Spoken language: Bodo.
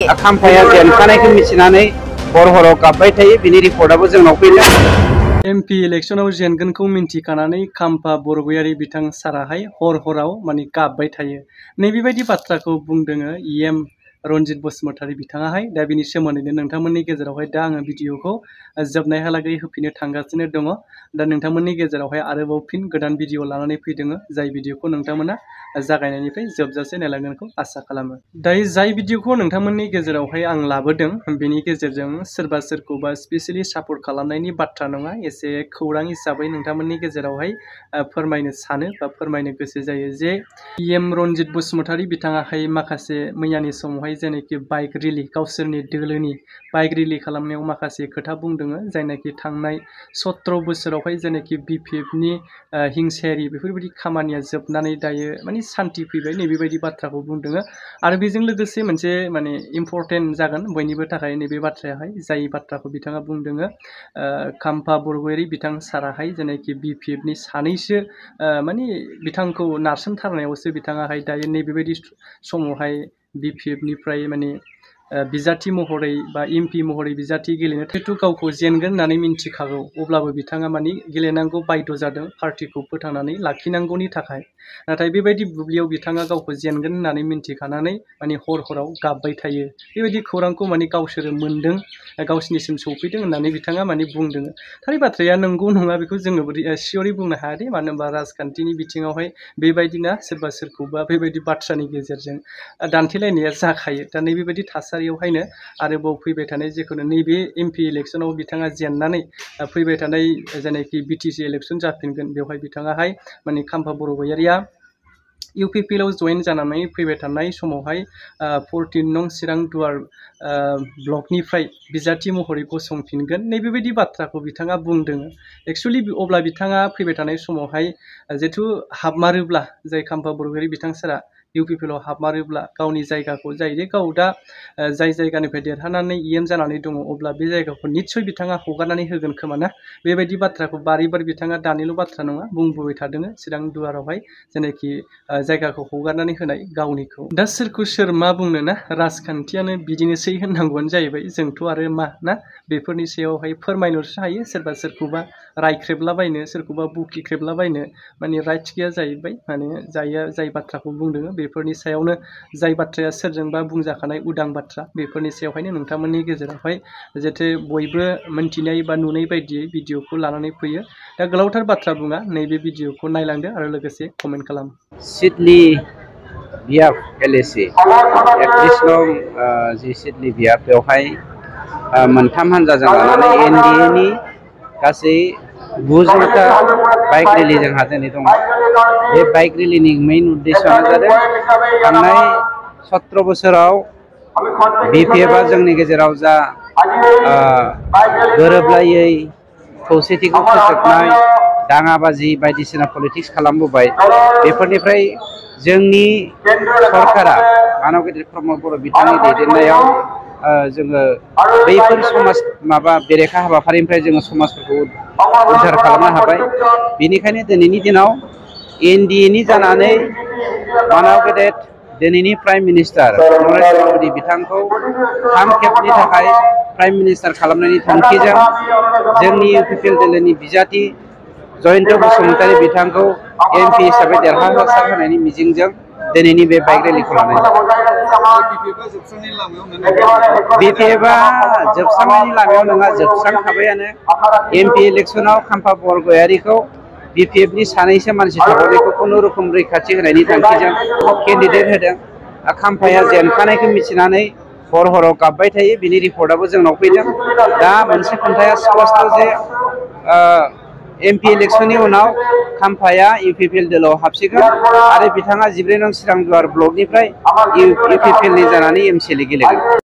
खाम्फाया जेनखानायखौ मिथिनानै हर-हराव गाबबाय थायो। बिनि रिपर्टआबो जोंनाव फैदों। एमपि इलेक्शनाव जेनगोनखौ मिन्थिखानानै खाम्फा बरगयारी बिथां साराहाय हर-हराव गाबबाय थायो। नैबेबायदि बाथ्राखौ बुंदों इएम रनजित बसुमतारी बिथाङाहाय। दा बिनि सोमोन्दैनो नोंथांमोननि गेजेरावहाय दा आङो भिडिअखौ जोबनायहालागै होफिननो थांगासिनो दङ। दा नोंथांमोननि गेजेरावहाय आरोबाव फिन गोदान भिडिअ लानानै फैदों, जाय भिडिअखौ नोंथांमोना जागायनायनिफ्राय जोबजासे नायलांगोनखौ आसा खालामो। दायो जाय भिडिअखौ नोंथांमोननि गेजेरावहाय आं लाबोदों, बेनि गेजेरजों सोरबा सोरखौबा स्पेसियेलि सापर्ट खालामनायनि बाथ्रा नङा, एसे खौरां हिसाबै नोंथांमोननि गेजेरावहाय फोरमायनो सानो बा फोरमायनो गोसो जायो जे इएम रनजित बसुमतारी बिथाङाहाय माखासे मैयानि समावहाय जेनाखि बाइक रेलि, गावसोरनि दोलोनि बाइक रेलि खालामनायाव माखासे खोथा बुंदों, जायनाखि थांनाय 17 बोसोरावहाय जेनाखि बिपिएफनि हिंसायारि बेफोरबायदि खामानिया जोबनानै दायो सान्ति फैबाय, नैबेबायदि बाथ्राखौ बुंदों। आरो बेजों लोगोसे मोनसे इम्पर्टेन्ट जागोन बयनिबो थाखाय नैबे बाथ्रायाहाय, जाय बाथ्राखौ बिथाङा बुंदों खाम्फा बरगयारी बिथां साराहाय जेनाखि बिपिएफनि सानैसो बिथांखौ नारसोमथारनायावसो बिथाङाहाय दायो नैबेबायदि समावहाय बिपिएफनिफ्राय बिजाथि महरै बा एमपि महरै बिजाथि गेलेनो जिहेथु गावखौ जेनगोन होननानै मिन्थिखागौ, अब्लाबो बिथाङा गेलेनांगौ बायद' जादों पार्टिखौ फोथांनानै लाखिनांगौनि थाखाय। नाथाय बेबायदि बुब्लियाव बिथाङा गावखौ जेनगोन होननानै मिन्थिखानानै हर-हराव गाबबाय थायो। बेबायदि खौरांखौ गावसोरो मोन्दों, गावसिनिसिम सौफैदों होननानै बिथाङा बुंदों। थारै बाथ्राया नंगौ नङा बेखौ जोङो सियरि बुंनो हायादे, मानो होनबा राजखान्थिनि बिथिङावहाय बेबायदिना सोरबा सोरखौबा बेबायदि बाथ्रानि गेजेरजों दान्थेलायनाया जाखायो। दा नैबेबायदि थासारियावहायनो आरोबाव फैबाय थानाय जिखुनु नैबे एमपि इलेक्शनाव बिथाङा जेननानै फैबाय थानाय जेनाखि बिटिसि इलेक्शन जाफिनगोन, बेवहाय बिथाङाहाय खाम्फा बरगयारीया इउपिपिएलआव जयेन जानानै फैबाय थानाय समावहाय 14 नं चिरां दुवार ब्लकनिफ्राय बिजाथि महरै गसंफिनगोन, नैबेबायदि बाथ्राखौ बिथाङा बुंदों। एक्सुवेलि अब्ला बिथाङा फैबाय थानाय समावहाय जिहेथु हाबमारोब्ला, जाय खाम्फा बरगयारी बिथां सारा इउपिपिएलआव हाबमारोब्ला गावनि जायगाखौ गाव दा जाय जायगानिफ्राय देरहानानै इएम जानानै दङ, अब्ला बे जायगाखौ निस्सय बिथाङा हगारनानै होगोन खोमा ना। बेबायदि बाथ्राखौ बारै बिथाङा दानिल' बाथ्रा नङा, बुंबोबाय थादों चिरां दुवारावहाय जेनाखि जायगाखौ हगारनानै होनाय गावनिखौ। दा सोरखौ सोर मा बुंनो ना, राजखान्थियानो बिदिनोसै होननांगौआनो जाहैबाय। जोंथ' आरो मा ना, बेफोरनि सायावहाय फोरमायनोसो हायो। सोरबा सोरखौबा रायख्रेबलाबायनो, सोरखौबा बुखिख्रेबलाबायनो राइट्स गैया जाहैबाय। जाय बाथ्राखौ बुंदों बेफोरनि सायावनो, जाय बाथ्राया सोरजोंबा बुंजाखानाय उदां बाथ्रा, बेफोरनि सायावहायनो नोंथांमोननि गेजेरावहाय जाहाथे बयबो मोन्थिनाय बा नुनाय बायदियै भिडिअखौ लानानै फैयो। दा गोलावथार बाथ्रा बुङा, नैबे भिडिअखौ नायलांदो आरो लोगोसे कमेन्ट खालाम। सिडली बियाब एलएसि 31 नं जि सिडली बियाब, बेवहाय मोनथाम हानजाजों लानानै एनडिएनि गासै 9जनता बाइक रेलि जोंहा दिनै दङ। बे बाइक रेलिनि मेइन उद्देশ্যआनो जादों थांनाय 17 बोसोराव बिपिएफआ जोंनि गेजेराव जा गोरोबलायै खौसेथिखौ फोजोबनाय, दाङाबाजि बायदिसिना पलिटिक्स खालामबोबाय, बेफोरनिफ्राय जोंनि सरकारा मानब गेदेर प्रमद बर' बिथांनि दैदेननायाव जोङो बैफोर समाज बेरेखा हाबाफारिनिफ्राय जोङो समाजफोरखौ उद्धार खालामनो हाबाय। बेनिखायनो दिनैनि दिनाव एनडिएनि जानानै मानब गेदेर दिनैनि प्राइम मिनिस्टार नरेन्द्र मदि बिथांखौ 3 खेबनि थाखाय प्राइम मिनिस्टार खालामनायनि थांखिजों जोंनि इउपिपिएल दोलोनि बिजाथि जयन्त बसुमतारी बिथांखौ एमपि हिसाबै देरहासार होनायनि मिजिंजों दिनैनि बे बाइक रेलिखौ लानाय जादों। बिपिएफआ जोबस्रांनायनि लामायाव नङा, जोबस्रांखाबायानो। एमपि इलेक्शनाव खाम्फा बरगयारीखौ बिपिएफनि सानैसो मानसि थाबावनायखौ खुनुरुखुम रैखाथि होनायनि थांखिजों केन्डिडेट होदों। खाम्फाया जेनखानायखौ मिथिनानै हर-हराव गाबबाय थायो। बिनि रिपर्टआबो जोंनाव फैदों। दा मोनसे खोथाया स्पष्ट जे एमपि इलेक्शननि उनाव खाम्फाया इउपिपिएल दोलोआव हाबसिगोन आरो बिथाङा 12 नं चिरां दुवार ब्लकनिफ्राय इउपिपिएलनि जानानै एमसिएलए गेलेगोन।